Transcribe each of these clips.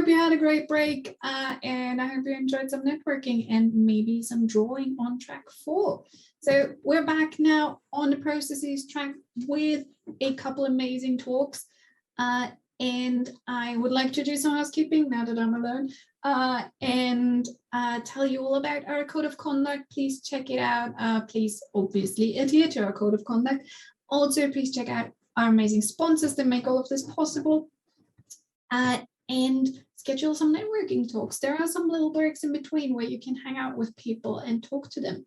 hope you had a great break and I hope you enjoyed some networking and maybe some drawing on track 4. So we're back now on the processes track with a couple amazing talks. And I would like to do some housekeeping now that I'm alone and tell you all about our code of conduct. Please check it out. Please obviously adhere to our code of conduct. Also, please check out our amazing sponsors that make all of this possible. And schedule some networking talks. There are some little breaks in between where you can hang out with people and talk to them.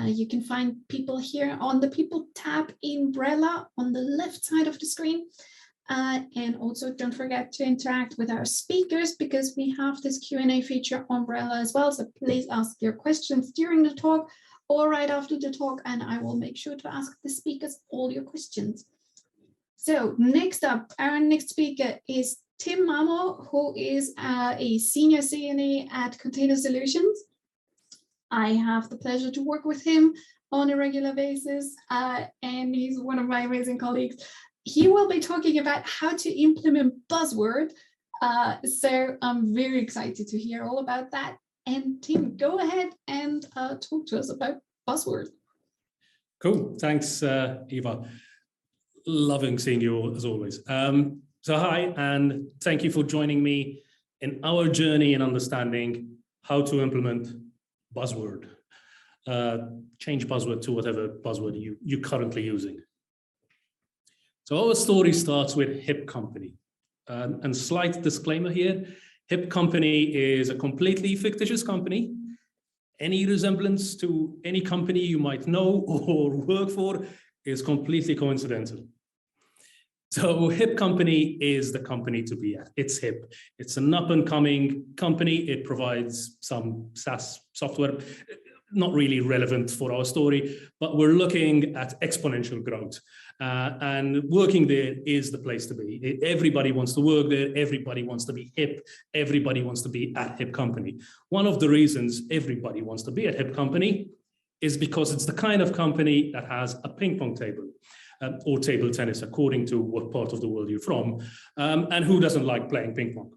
You can find people here on the People tab umbrella on the left side of the screen. And also don't forget to interact with our speakers because we have this Q&A feature umbrella as well. So please ask your questions during the talk or right after the talk, and I will make sure to ask the speakers all your questions. So next up, our next speaker is Tim Mamo, who is a senior CNA at Container Solutions. I have the pleasure to work with him on a regular basis, and he's one of my amazing colleagues. He will be talking about how to implement BUZZWORD. So I'm very excited to hear all about that. And Tim, go ahead and talk to us about BUZZWORD. Cool, thanks, Eva. Loving seeing you all as always. So hi, and thank you for joining me in our journey in understanding how to implement BUZZWORD. Change BUZZWORD to whatever BUZZWORD you're currently using. So our story starts with Hip Company. And slight disclaimer here, Hip Company is a completely fictitious company. Any resemblance to any company you might know or work for is completely coincidental. So Hip Company is the company to be at. It's hip. It's an up-and-coming company. It provides some SaaS software, not really relevant for our story, but we're looking at exponential growth. And working there is the place to be. Everybody wants to work there. Everybody wants to be hip. Everybody wants to be at Hip Company. One of the reasons everybody wants to be at Hip Company is because it's the kind of company that has a ping pong table. Or table tennis, according to what part of the world you're from, and who doesn't like playing ping pong.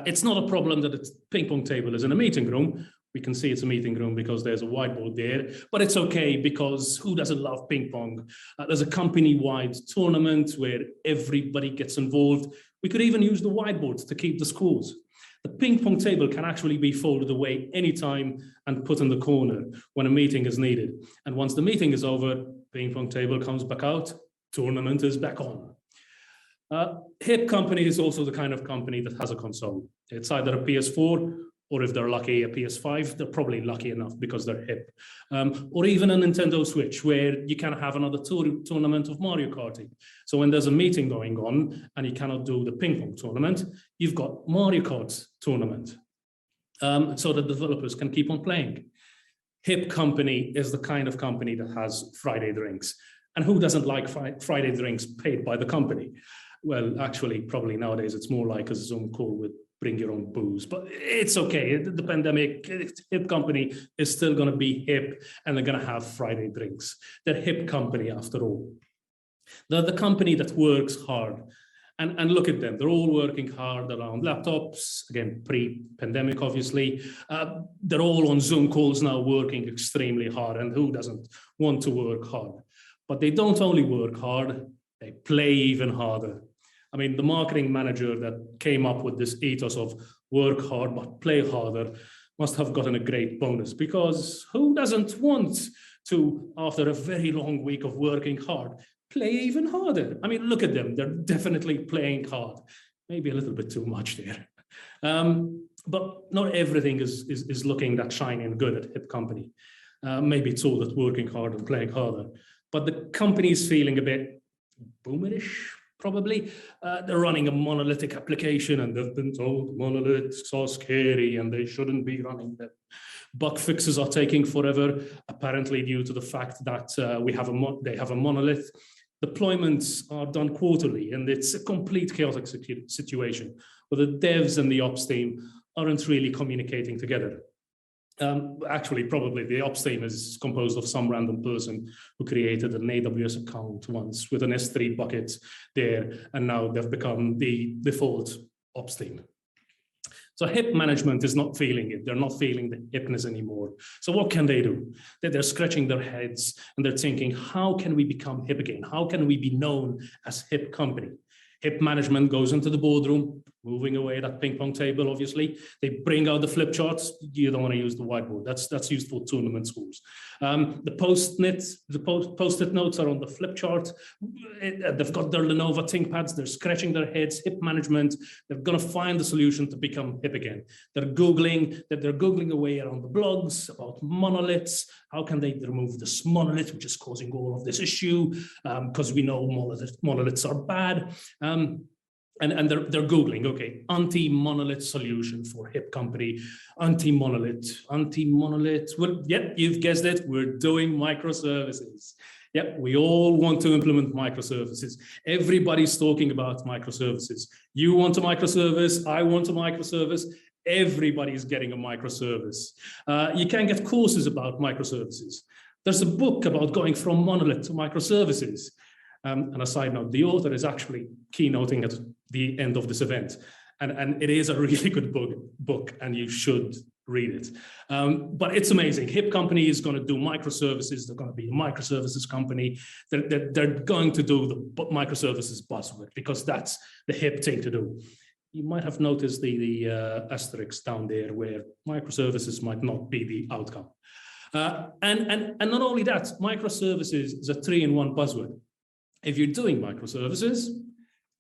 It's not a problem that the ping pong table is in a meeting room. We can see it's a meeting room because there's a whiteboard there, but it's okay because who doesn't love ping pong? There's a company-wide tournament where everybody gets involved. We could even use the whiteboards to keep the scores. The ping pong table can actually be folded away anytime and put in the corner when a meeting is needed. And once the meeting is over, ping pong table comes back out, tournament is back on. Hip Company is also the kind of company that has a console. It's either a PS4 or if they're lucky, a PS5. They're probably lucky enough because they're hip. Or even a Nintendo Switch where you can have another tournament of Mario Karting. So when there's a meeting going on and you cannot do the ping pong tournament, you've got Mario Kart tournament. So the developers can keep on playing. Hip Company is the kind of company that has Friday drinks. And who doesn't like Friday drinks paid by the company? Well, actually, probably nowadays it's more like a Zoom call with bring your own booze, but it's okay. The pandemic, Hip Company is still going to be hip and they're going to have Friday drinks. They're Hip Company after all. They're the company that works hard. And look at them, they're all working hard around laptops, again, pre-pandemic, obviously. They're all on Zoom calls now working extremely hard, and who doesn't want to work hard? But they don't only work hard, they play even harder. I mean, the marketing manager that came up with this ethos of work hard but play harder must have gotten a great bonus, because who doesn't want to, after a very long week of working hard, play even harder? I mean, look at them. They're definitely playing hard. Maybe a little bit too much there. But not everything is looking that shiny and good at Hip Company. Maybe it's all that working hard and playing harder. But the company is feeling a bit boomerish, probably. They're running a monolithic application and they've been told monoliths are scary and they shouldn't be running them. Bug fixes are taking forever, apparently due to the fact that they have a monolith. Deployments are done quarterly, and it's a complete chaotic situation where the devs and the ops team aren't really communicating together. Actually, probably the ops team is composed of some random person who created an AWS account once with an S3 bucket there, and now they've become the default ops team. So hip management is not feeling it. They're not feeling the hipness anymore. So what can they do? They're scratching their heads and they're thinking, how can we become hip again? How can we be known as hip company? Hip management goes into the boardroom, moving away that ping pong table, obviously. They bring out the flip charts. You don't want to use the whiteboard. That's used for tournament schools. The post-it notes are on the flip chart. They've got their Lenovo ThinkPads. They're scratching their heads. Hip management. They're going to find the solution to become hip again. They're Googling away around the blogs about monoliths. How can they remove this monolith, which is causing all of this issue? Because we know monoliths are bad. And they're Googling, okay, anti-monolith solution for hip company, anti-monolith. Well, yep, you've guessed it. We're doing microservices. Yep, we all want to implement microservices. Everybody's talking about microservices. You want a microservice, I want a microservice. Everybody's getting a microservice. You can get courses about microservices. There's a book about going from monolith to microservices. And a side note, the author is actually keynoting at the end of this event. And it is a really good book, and you should read it. But it's amazing. Hip company is going to do microservices. They're going to be a microservices company. They're going to do the microservices buzzword because that's the hip thing to do. You might have noticed the asterisk down there where microservices might not be the outcome. And not only that, microservices is a 3-in-1 buzzword. If you're doing microservices,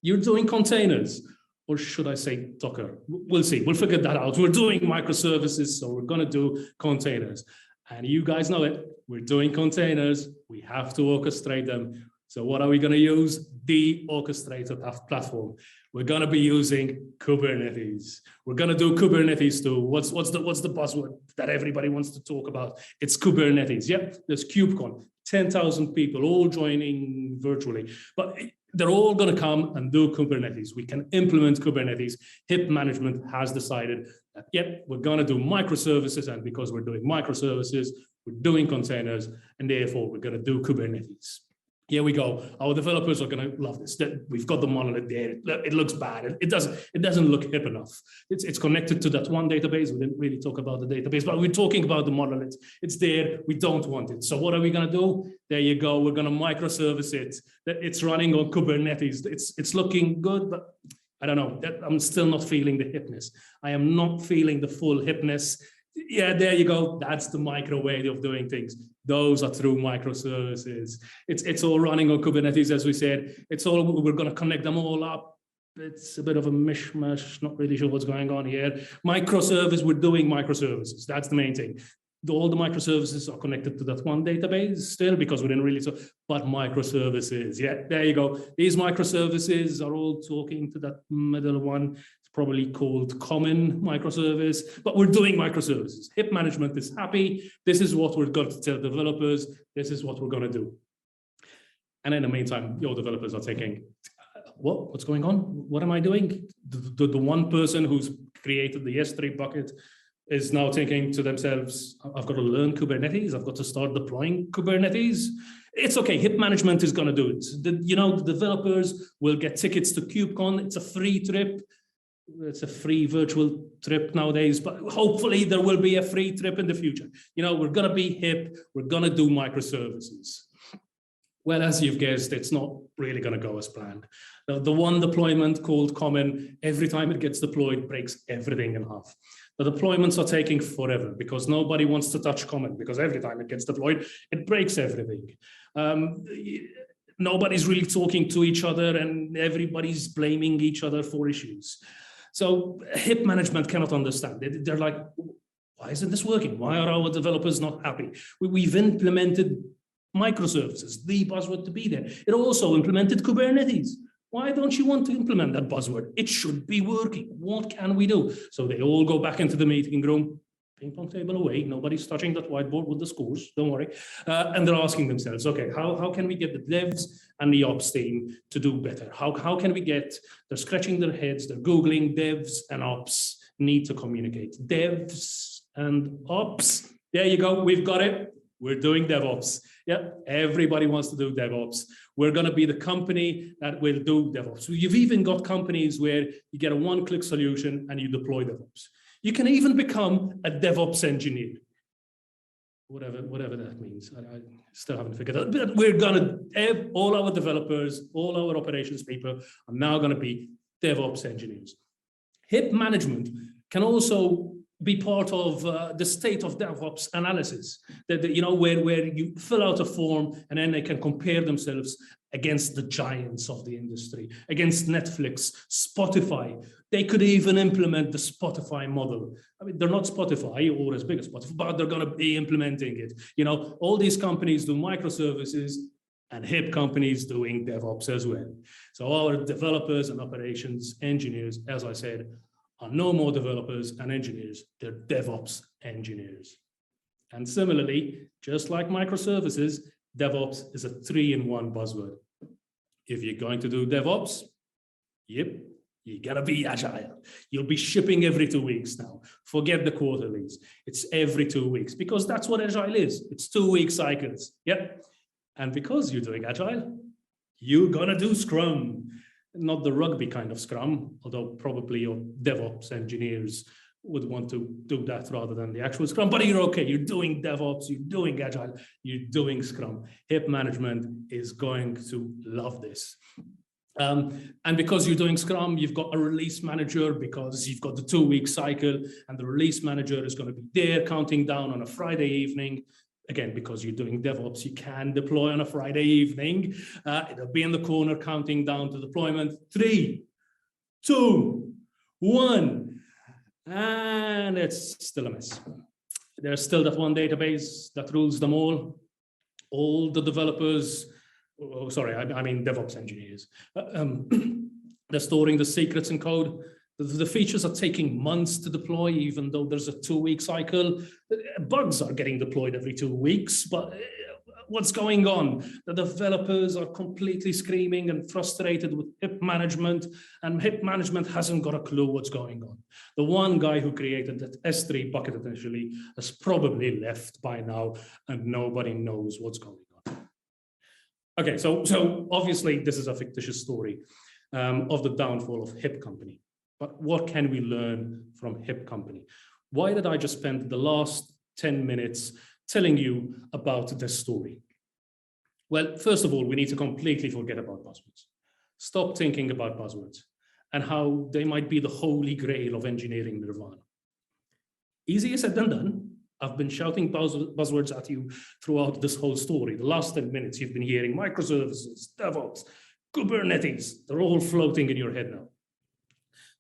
you're doing containers, or should I say Docker? We'll see. We'll figure that out. We're doing microservices, so we're going to do containers. And you guys know it. We're doing containers. We have to orchestrate them. So what are we going to use? The orchestrator platform. We're going to be using Kubernetes. We're going to do Kubernetes too. What's the buzzword that everybody wants to talk about? It's Kubernetes. Yep, there's KubeCon. 10,000 people all joining virtually, but they're all going to come and do Kubernetes. We can implement Kubernetes. Hip management has decided that, yep, we're going to do microservices, and because we're doing microservices, we're doing containers, and therefore we're going to do Kubernetes. Here we go. Our developers are going to love this. We've got the monolith there. It looks bad. It doesn't look hip enough. It's connected to that one database. We didn't really talk about the database, but we're talking about the monolith. It's there. We don't want it. So what are we going to do? There you go. We're going to microservice it. It's running on Kubernetes. It's looking good, but I don't know. I'm still not feeling the hipness. I am not feeling the full hipness. Yeah, there you go. That's the micro way of doing things. Those are true microservices. It's all running on Kubernetes, as we said. We're going to connect them all up. It's a bit of a mishmash. Not really sure what's going on here. Microservice, we're doing microservices. That's the main thing. All the microservices are connected to that one database still because we didn't really talk, but microservices. Yeah, there you go. These microservices are all talking to that middle one. Probably called common microservice, but we're doing microservices. Hip management is happy. This is what we're going to tell developers. This is what we're going to do. And in the meantime, your developers are thinking, what's going on? What am I doing? The one person who's created the S3 bucket is now thinking to themselves, I've got to learn Kubernetes. I've got to start deploying Kubernetes. It's okay. Hip management is going to do it. The developers will get tickets to KubeCon. It's a free trip. It's a free virtual trip nowadays, but hopefully there will be a free trip in the future. We're going to be hip. We're going to do microservices. Well, as you've guessed, it's not really going to go as planned. The one deployment called common, every time it gets deployed, breaks everything in half. The deployments are taking forever because nobody wants to touch common because every time it gets deployed, it breaks everything. Nobody's really talking to each other and everybody's blaming each other for issues. So hip management cannot understand. They're like, why isn't this working? Why are our developers not happy? We've implemented microservices, the buzzword to be there. It also implemented Kubernetes. Why don't you want to implement that buzzword? It should be working. What can we do? So they all go back into the meeting room, ping pong table away. Nobody's touching that whiteboard with the scores. Don't worry. And they're asking themselves, okay, how can we get the devs and the ops team to do better? How can we they're scratching their heads. They're Googling devs and ops need to communicate. Devs and ops. There you go. We've got it. We're doing DevOps. Yeah, everybody wants to do DevOps. We're going to be the company that will do DevOps. You've even got companies where you get a one-click solution and you deploy DevOps. You can even become a DevOps engineer, whatever that means. I still haven't figured out. But we're going to, all our developers, all our operations people are now going to be DevOps engineers. HIP management can also be part of the state of DevOps analysis, you know, where you fill out a form and then they can compare themselves against the giants of the industry, against Netflix, Spotify. They could even implement the Spotify model. I mean, they're not Spotify or as big as Spotify, but they're going to be implementing it. You know, all these companies do microservices and HIP companies doing DevOps as well. So our developers and operations engineers, as I said, are no more developers and engineers, they're DevOps engineers. And similarly, just like microservices, DevOps is a 3-in-1 buzzword. If you're going to do DevOps, yep, you gotta be agile. You'll be shipping every 2 weeks now. Forget the quarterlies. It's every 2 weeks because that's what agile is. It's 2-week cycles. Yep. And because you're doing agile, you're gonna do Scrum. Not the rugby kind of Scrum, although probably your DevOps engineers would want to do that rather than the actual Scrum, but you're okay. You're doing DevOps, you're doing Agile, you're doing Scrum. HIP management is going to love this. And because you're doing Scrum, you've got a release manager because you've got the 2-week cycle and the release manager is going to be there counting down on a Friday evening. Again, because you're doing DevOps, you can deploy on a Friday evening. It'll be in the corner counting down to deployment. 3, 2, 1. And it's still a mess. There's still that one database that rules them all. All the developers, I mean DevOps engineers. They're storing the secrets in code. The features are taking months to deploy, even though there's a 2-week cycle. Bugs are getting deployed every 2 weeks, but what's going on? The developers are completely screaming and frustrated with HIP management, and HIP management hasn't got a clue what's going on. The one guy who created that S3 bucket initially has probably left by now, and nobody knows what's going on. Okay, so obviously this is a fictitious story of the downfall of HIP company. But what can we learn from HIP company? Why did I just spend the last 10 minutes telling you about this story? Well, first of all, we need to completely forget about buzzwords. Stop thinking about buzzwords and how they might be the holy grail of engineering nirvana. Easier said than done. I've been shouting buzzwords at you throughout this whole story. The last 10 minutes, you've been hearing microservices, DevOps, Kubernetes. They're all floating in your head now.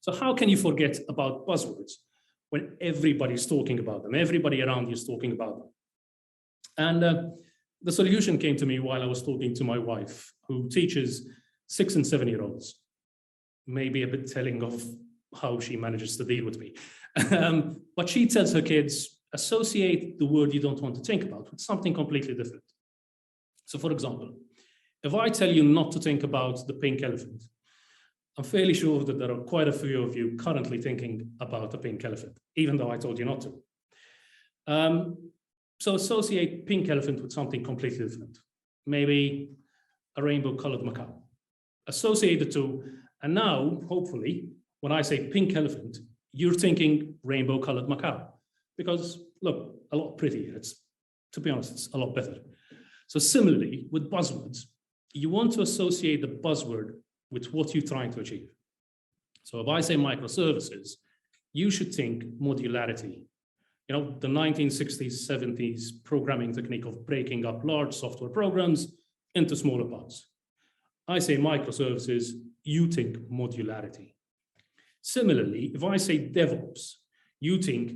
So how can you forget about buzzwords when everybody's talking about them? Everybody around you is talking about them. And the solution came to me while I was talking to my wife, who teaches 6- and 7-year-olds. Maybe a bit telling of how she manages to deal with me. But she tells her kids, associate the word you don't want to think about with something completely different. So for example, if I tell you not to think about the pink elephant, I'm fairly sure that there are quite a few of you currently thinking about a pink elephant, even though I told you not to. So associate pink elephant with something completely different. Maybe a rainbow-colored macaw. Associate the two, and now, hopefully, when I say pink elephant, you're thinking rainbow-colored macaw. Because, look, a lot prettier. To be honest, it's a lot better. So similarly, with buzzwords, you want to associate the buzzword with what you're trying to achieve. So if I say microservices, you should think modularity. You know, the 1960s, 70s programming technique of breaking up large software programs into smaller parts. I say microservices, you think modularity. Similarly, if I say DevOps, you think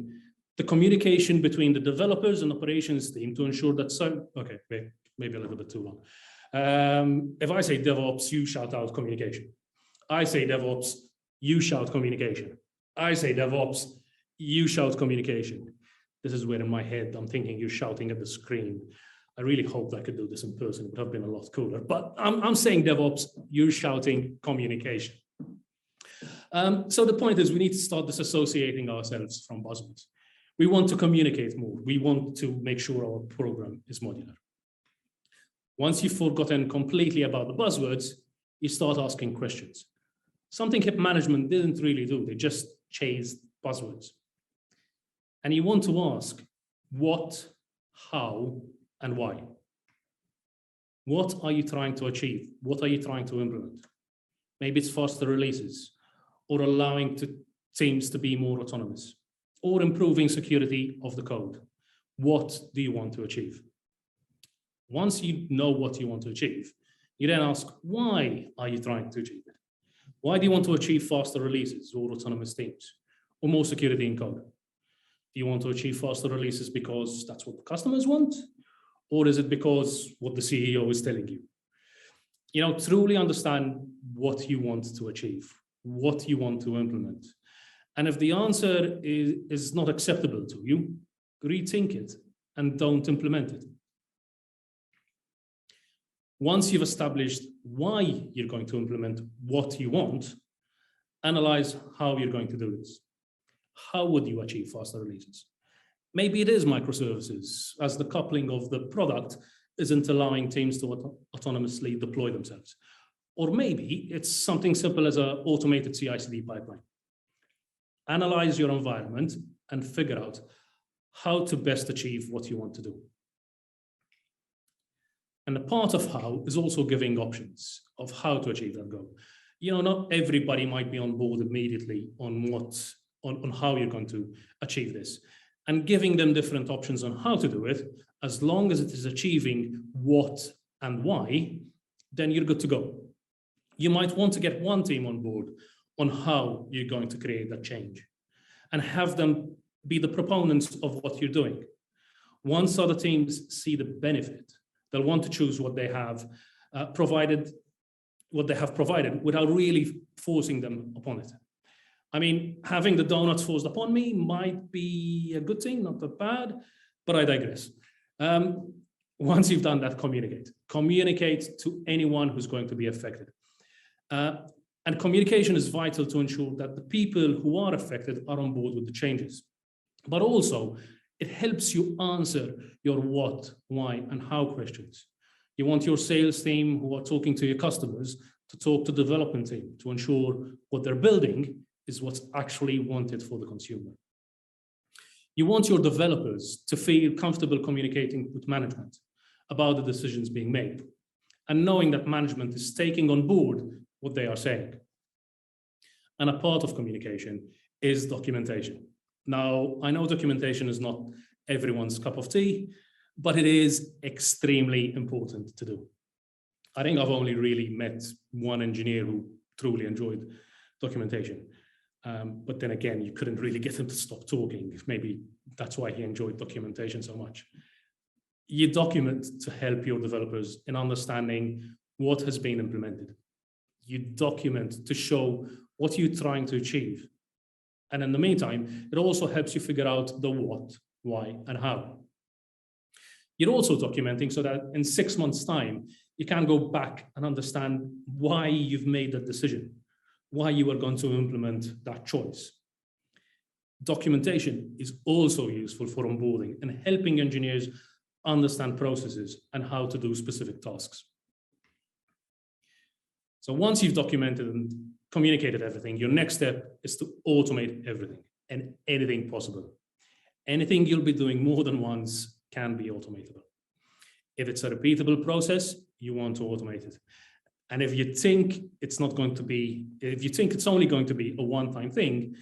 the communication between the developers and operations team to ensure that okay, maybe a little bit too long. If I say DevOps, you shout out communication. I say DevOps, you shout communication. I say DevOps, you shout communication. This is where in my head, I'm thinking you're shouting at the screen. I really hoped I could do this in person. It would have been a lot cooler, but I'm saying DevOps, you're shouting communication. So the point is we need to start disassociating ourselves from buzzwords. We want to communicate more. We want to make sure our program is modular. Once you've forgotten completely about the buzzwords, you start asking questions. Something hip management didn't really do. They just chased buzzwords. And you want to ask what, how, and why. What are you trying to achieve? What are you trying to implement? Maybe it's faster releases, or allowing teams to be more autonomous, or improving security of the code. What do you want to achieve? Once you know what you want to achieve, you then ask, why are you trying to achieve it? Why do you want to achieve faster releases or autonomous teams, or more security in code? Do you want to achieve faster releases because that's what the customers want? Or is it because what the CEO is telling you? You know, truly understand what you want to achieve, what you want to implement. And if the answer is not acceptable to you, rethink it and don't implement it. Once you've established why you're going to implement what you want, analyze how you're going to do this. How would you achieve faster releases? Maybe it is microservices, as the coupling of the product isn't allowing teams to autonomously deploy themselves. Or maybe it's something simple as an automated CI/CD pipeline. Analyze your environment and figure out how to best achieve what you want to do. And a part of how is also giving options of how to achieve that goal. You know, not everybody might be on board immediately on how you're going to achieve this. And giving them different options on how to do it, as long as it is achieving what and why, then you're good to go. You might want to get one team on board on how you're going to create that change and have them be the proponents of what you're doing. Once other teams see the benefit, they'll want to choose what they have provided without really forcing them upon it. I mean, having the donuts forced upon me might be a good thing, not that bad, but I digress. Once you've done that, communicate. Communicate to anyone who's going to be affected. And communication is vital to ensure that the people who are affected are on board with the changes. But also, it helps you answer your what, why, and how questions. You want your sales team who are talking to your customers to talk to the development team to ensure what they're building is what's actually wanted for the consumer. You want your developers to feel comfortable communicating with management about the decisions being made and knowing that management is taking on board what they are saying. And a part of communication is documentation. Now, I know documentation is not everyone's cup of tea, but it is extremely important to do. I think I've only really met one engineer who truly enjoyed documentation. But then again, you couldn't really get him to stop talking. Maybe that's why he enjoyed documentation so much. You document to help your developers in understanding what has been implemented. You document to show what you're trying to achieve. And in the meantime, it also helps you figure out the what, why, and how. You're also documenting so that in 6 months' time, you can go back and understand why you've made that decision, why you are going to implement that choice. Documentation is also useful for onboarding and helping engineers understand processes and how to do specific tasks. So once you've documented and communicated everything, your next step is to automate everything and anything possible. Anything you'll be doing more than once can be automatable. If it's a repeatable process, you want to automate it. And if you think it's only going to be a one-time thing,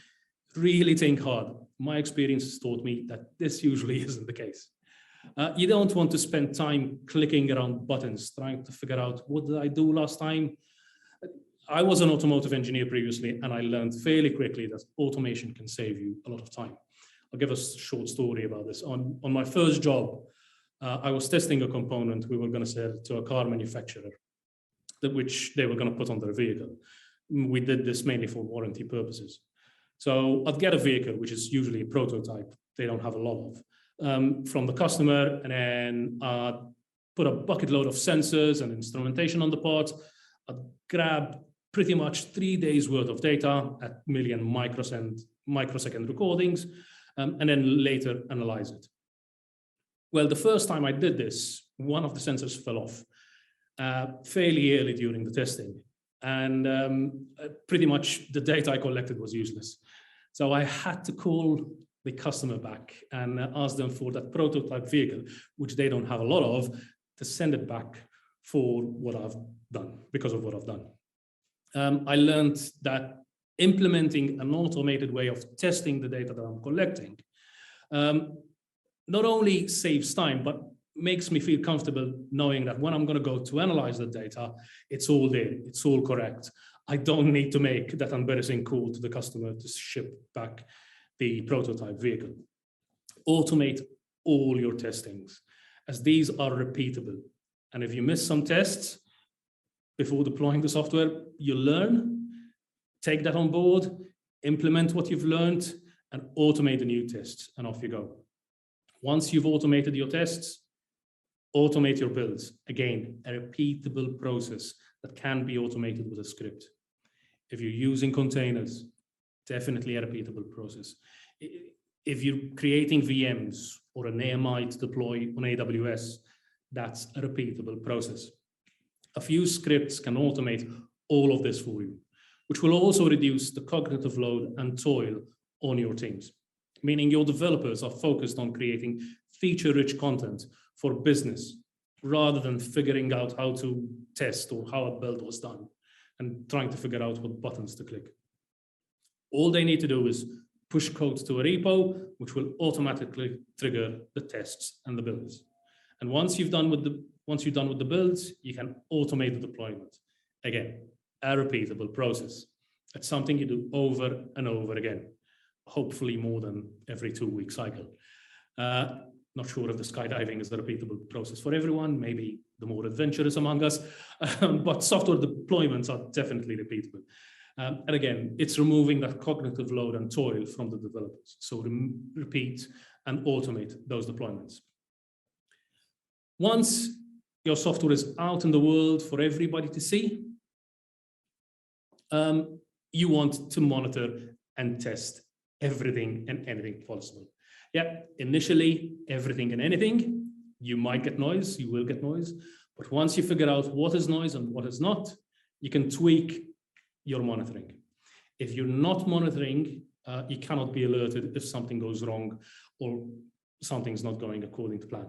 really think hard. My experience has taught me that this usually isn't the case. You don't want to spend time clicking around buttons, trying to figure out what did I do last time. I was an automotive engineer previously, and I learned fairly quickly that automation can save you a lot of time. I'll give a short story about this. On my first job, I was testing a component we were going to sell to a car manufacturer, which they were going to put on their vehicle. We did this mainly for warranty purposes. So I'd get a vehicle, which is usually a prototype, they don't have a lot of, from the customer, and then I'd put a bucket load of sensors and instrumentation on the part. I'd grab pretty much 3 days worth of data at million microsecond recordings, and then later analyze it. Well, the first time I did this, one of the sensors fell off. fairly early during the testing. And pretty much the data I collected was useless. So I had to call the customer back and ask them for that prototype vehicle, which they don't have a lot of, to send it back for what I've done, because of what I've done. I learned that implementing an automated way of testing the data that I'm collecting not only saves time, but makes me feel comfortable knowing that when I'm going to go to analyze the data, it's all there, it's all correct. I don't need to make that embarrassing call to the customer to ship back the prototype vehicle. Automate all your testings, as these are repeatable. And if you miss some tests before deploying the software, you learn, take that on board, implement what you've learned, and automate the new tests, and off you go. Once you've automated your tests, automate your builds. Again, a repeatable process that can be automated with a script. If you're using containers, definitely a repeatable process. If you're creating VMs or an AMI to deploy on AWS, that's a repeatable process. A few scripts can automate all of this for you, which will also reduce the cognitive load and toil on your teams, meaning your developers are focused on creating feature-rich content for business rather than figuring out how to test or how a build was done and trying to figure out what buttons to click. All they need to do is push code to a repo, which will automatically trigger the tests and the builds. And once you're done with the builds, you can automate the deployment. Again, a repeatable process. It's something you do over and over again, hopefully more than every 2-week cycle. Not sure if the skydiving is a repeatable process for everyone, maybe the more adventurous among us, but software deployments are definitely repeatable. And again, it's removing that cognitive load and toil from the developers. So repeat and automate those deployments. Once your software is out in the world for everybody to see, you want to monitor and test everything and anything possible. Yeah, initially, everything and anything, you might get noise, you will get noise, but once you figure out what is noise and what is not, you can tweak your monitoring. If you're not monitoring, you cannot be alerted if something goes wrong or something's not going according to plan.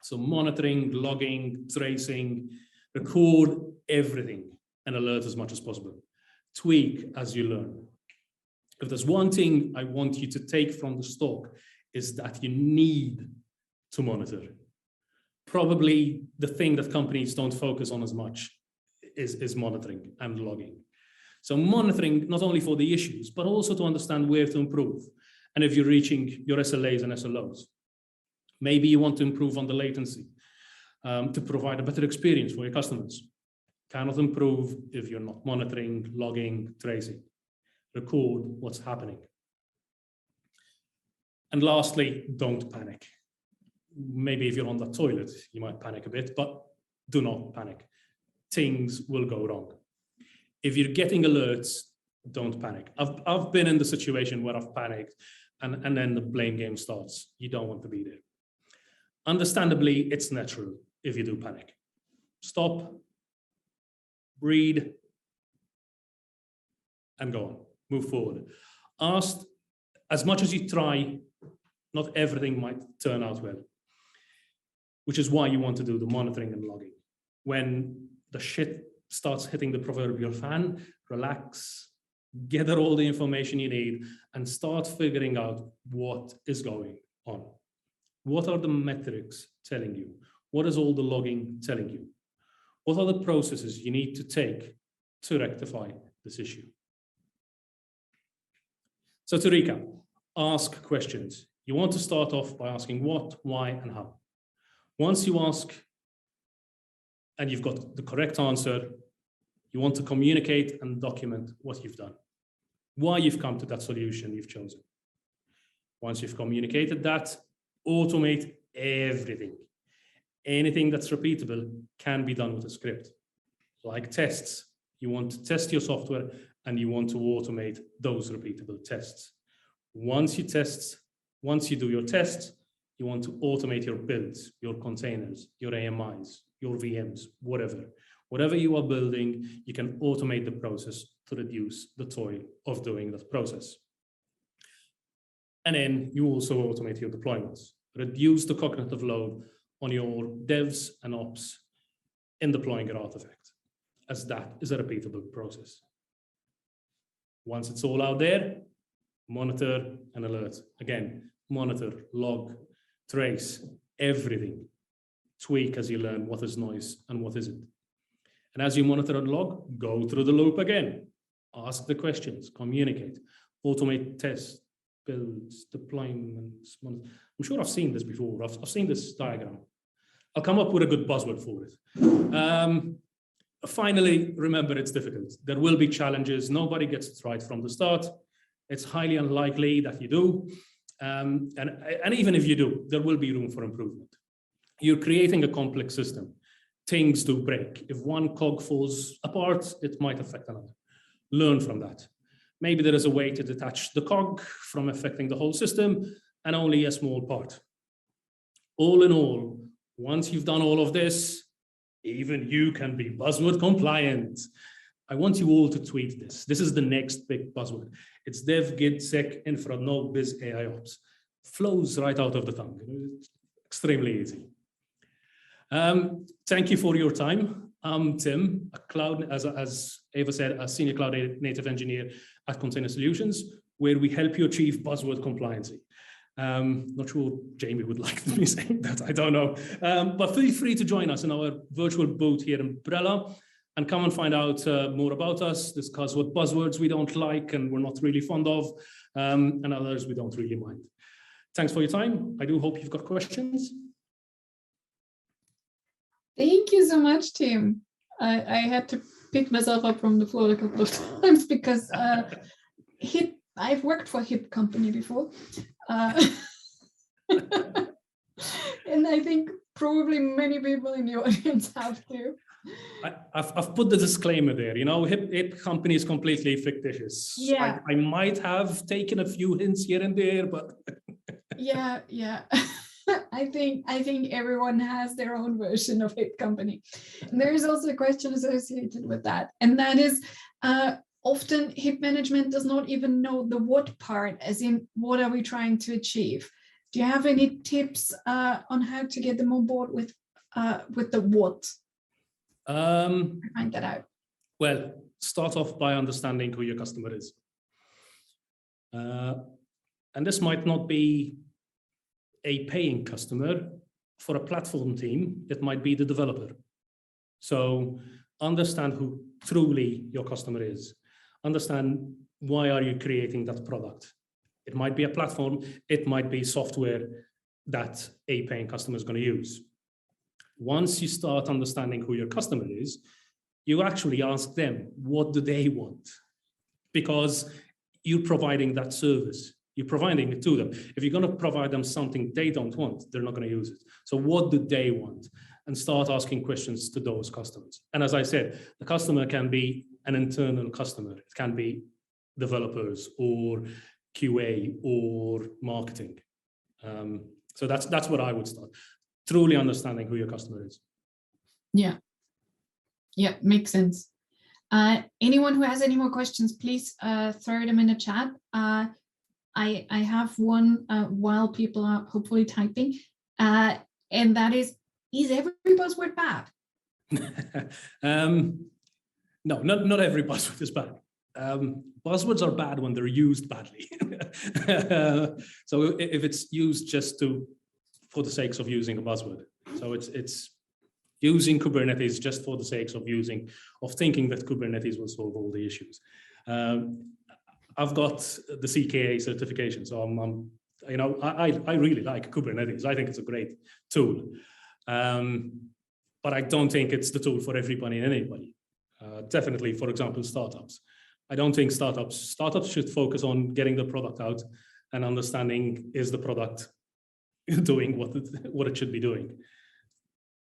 So monitoring, logging, tracing, record everything and alert as much as possible. Tweak as you learn. If there's one thing I want you to take from the talk, is that you need to monitor. Probably the thing that companies don't focus on as much is monitoring and logging. So monitoring not only for the issues, but also to understand where to improve. And if you're reaching your SLAs and SLOs, maybe you want to improve on the latency to provide a better experience for your customers. Cannot improve if you're not monitoring, logging, tracing. Record what's happening. And lastly, don't panic. Maybe if you're on the toilet, you might panic a bit, but do not panic. Things will go wrong. If you're getting alerts, don't panic. I've been in the situation where I've panicked and then the blame game starts. You don't want to be there. Understandably, it's natural if you do panic. Stop, breathe, and go on. Move forward. Ask, as much as you try, not everything might turn out well, which is why you want to do the monitoring and logging. When the shit starts hitting the proverbial fan, relax, gather all the information you need, and start figuring out what is going on. What are the metrics telling you? What is all the logging telling you? What are the processes you need to take to rectify this issue? So to recap, ask questions. You want to start off by asking what, why, and how. Once you ask and you've got the correct answer, you want to communicate and document what you've done, why you've come to that solution you've chosen. Once you've communicated that, automate everything. Anything that's repeatable can be done with a script. Like tests, you want to test your software and you want to automate those repeatable tests. Once you do your tests, You want to automate your builds, your containers, your AMIs, your VMs, whatever. Whatever you are building, you can automate the process to reduce the toil of doing that process. And then you also automate your deployments, reduce the cognitive load on your devs and ops in deploying your artifact, as that is a repeatable process. Once it's all out there, monitor and alert. Again, monitor, log, trace, everything. Tweak as you learn what is noise and what isn't. And as you monitor and log, go through the loop again. Ask the questions, communicate, automate tests, builds, deployments. I'm sure I've seen this before. I've seen this diagram. I'll come up with a good buzzword for it. Finally, remember, it's difficult. There will be challenges. Nobody gets it right from the start. It's highly unlikely that you do. And even if you do, there will be room for improvement. You're creating a complex system. Things do break. If one cog falls apart, it might affect another. Learn from that. Maybe there is a way to detach the cog from affecting the whole system and only a small part. All in all, once you've done all of this, even you can be buzzword compliant. I want you all to tweet this. This is the next big buzzword. It's dev, git, sec, infra, no, biz, AI ops. Flows right out of the tongue. It's extremely easy. Thank you for your time. I'm Tim, a cloud, as Eva said, a senior cloud native engineer at Container Solutions, where we help you achieve buzzword compliancy. Not sure Jamie would like me saying that, I don't know. But feel free to join us in our virtual booth here in Brella and come and find out more about us, discuss what buzzwords we don't like and we're not really fond of, and others we don't really mind. Thanks for your time. I do hope you've got questions. Thank you so much, Tim. I had to pick myself up from the floor a couple of times because I've worked for a HIP company before. And I think probably many people in the audience have too. I've put the disclaimer there, you know, HIP company is completely fictitious. Yeah. I might have taken a few hints here and there, but yeah. I think everyone has their own version of HIP company. And there is also a question associated with that. And that is often HIP management does not even know the what part, as in what are we trying to achieve? Do you have any tips on how to get them on board with the what? Find that out. Well, start off by understanding who your customer is. And this might not be a paying customer. For a platform team, it might be the developer. So understand who truly your customer is. Understand why are you creating that product. It might be a platform, it might be software that a paying customer is going to use. Once you start understanding who your customer is, you actually ask them, what do they want? Because you're providing that service. You're providing it to them. If you're going to provide them something they don't want, they're not going to use it. So what do they want? And start asking questions to those customers. And as I said, the customer can be an internal customer. It can be developers or QA or marketing. So that's what I would start. Truly understanding who your customer is. Yeah, makes sense. Anyone who has any more questions, please throw them in the chat. I have one while people are hopefully typing, and that is every buzzword bad? No, not every buzzword is bad. Buzzwords are bad when they're used badly. So if it's used just for the sake of using a buzzword, so it's using Kubernetes just for the sake of thinking that Kubernetes will solve all the issues. I've got the CKA certification, so I really like Kubernetes. I think it's a great tool, but I don't think it's the tool for everybody and anybody. Definitely, for example, startups. I don't think startups should focus on getting the product out and understanding is the product doing what it should be doing.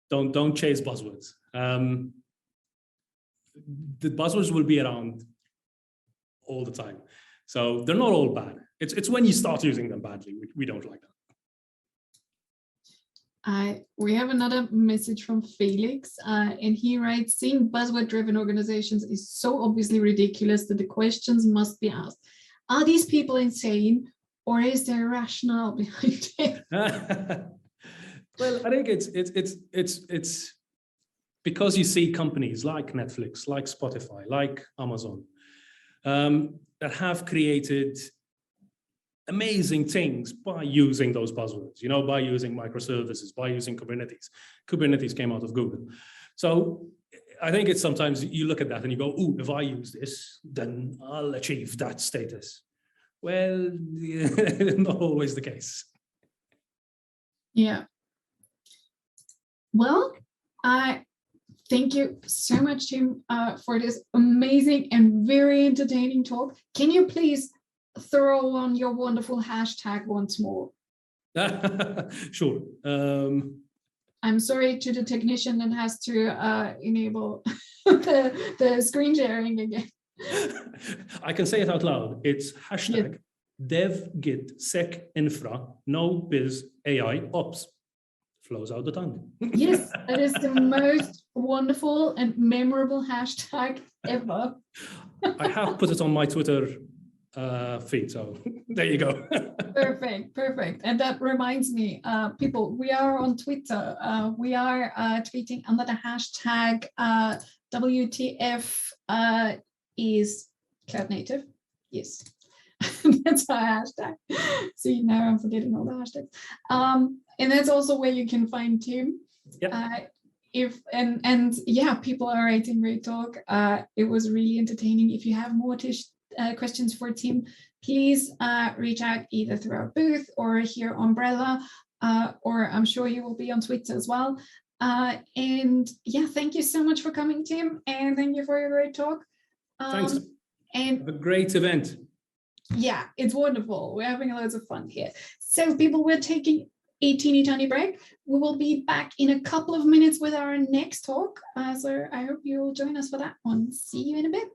Don't chase buzzwords. The buzzwords will be around all the time. So they're not all bad. It's when you start using them badly, we don't like that. We have another message from Felix, and he writes, seeing buzzword-driven organizations is so obviously ridiculous that the questions must be asked. Are these people insane, or is there a rationale behind it? Well, I think it's because you see companies like Netflix, like Spotify, like Amazon, that have created amazing things by using those buzzwords, by using microservices, by using Kubernetes. Kubernetes came out of Google. So I think it's sometimes you look at that and you go, ooh, if I use this, then I'll achieve that status. Well, not always the case. Yeah. Well, I thank you so much, Tim, for this amazing and very entertaining talk. Can you please throw on your wonderful hashtag once more? Sure. I'm sorry to the technician that has to enable the screen sharing again. I can say it out loud. It's hashtag dev git sec infra no biz AI ops. Flows out the tongue. Yes, that is the most wonderful and memorable hashtag ever. I have put it on my Twitter feed, so there you go. Perfect. And that reminds me, people, we are on Twitter. We are tweeting under the hashtag WTF is cloud native. Yes. That's our hashtag. See, now I'm forgetting all the hashtags. And that's also where you can find Tim. Yep. People are writing great talk. It was really entertaining. If you have more questions for Tim, please reach out either through our booth or here Umbrella, or I'm sure he will be on Twitter as well. Thank you so much for coming, Tim, and thank you for your great talk. Thanks. And have a great event. Yeah, it's wonderful. We're having loads of fun here. So people, we're taking a teeny tiny break. We will be back in a couple of minutes with our next talk. So I hope you'll join us for that one. See you in a bit.